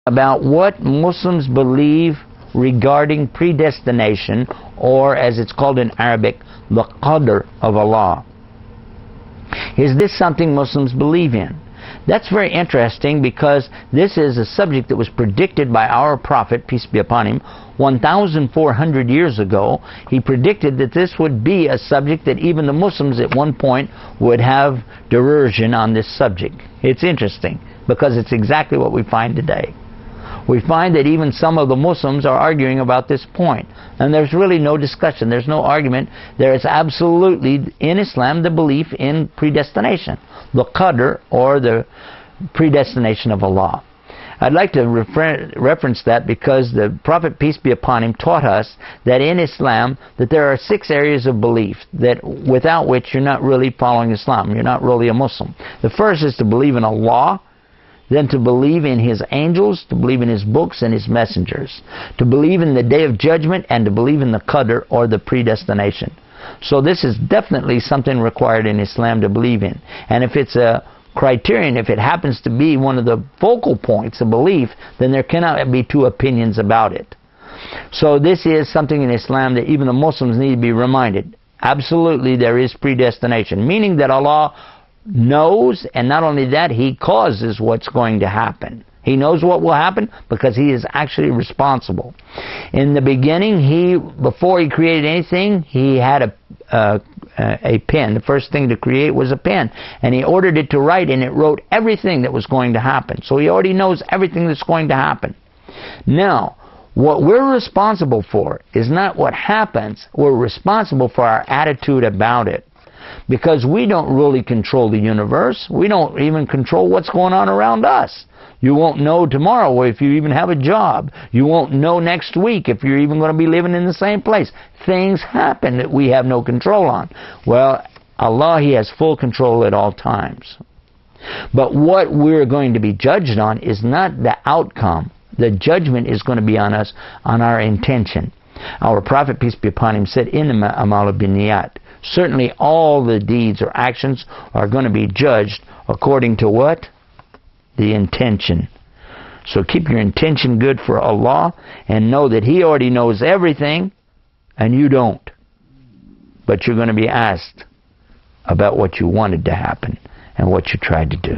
about what Muslims believe regarding predestination, or as it's called in Arabic, the qadr of Allah. Is this something Muslims believe in? That's very interesting, because this is a subject that was predicted by our Prophet, peace be upon him, 1,400 years ago. He predicted that this would be a subject that even the Muslims at one point would have derision on this subject. It's interesting, because it's exactly what we find today. We find that even some of the Muslims are arguing about this point. And there's really no discussion. There's no argument. There is absolutely, in Islam, the belief in predestination. The qadr, or the predestination of Allah. I'd like to reference that because the Prophet, peace be upon him, taught us that in Islam that there are 6 areas of belief that without which you're not really following Islam. You're not really a Muslim. The first is to believe in Allah. Then to believe in His angels, to believe in His books and His messengers, to believe in the Day of Judgment, and to believe in the qadr, or the predestination. So this is definitely something required in Islam to believe in. And if it's a criterion, if it happens to be one of the focal points of belief, then there cannot be 2 opinions about it. So this is something in Islam that even the Muslims need to be reminded. Absolutely there is predestination, meaning that Allah knows, and not only that, He causes what's going to happen. He knows what will happen because He is actually responsible. In the beginning, before He created anything, He had a pen. The first thing to create was a pen, and He ordered it to write, and it wrote everything that was going to happen. So He already knows everything that's going to happen. Now, what we're responsible for is not what happens. We're responsible for our attitude about it. Because we don't really control the universe. We don't even control what's going on around us. You won't know tomorrow if you even have a job. You won't know next week if you're even going to be living in the same place. Things happen that we have no control on. Well, Allah, He has full control at all times. But what we're going to be judged on is not the outcome. The judgment is going to be on us, on our intention. Our Prophet, peace be upon him, said, "Innama amalu binniyat." Certainly all the deeds or actions are going to be judged according to what? The intention. So keep your intention good for Allah, and know that He already knows everything and you don't. But you're going to be asked about what you wanted to happen and what you tried to do.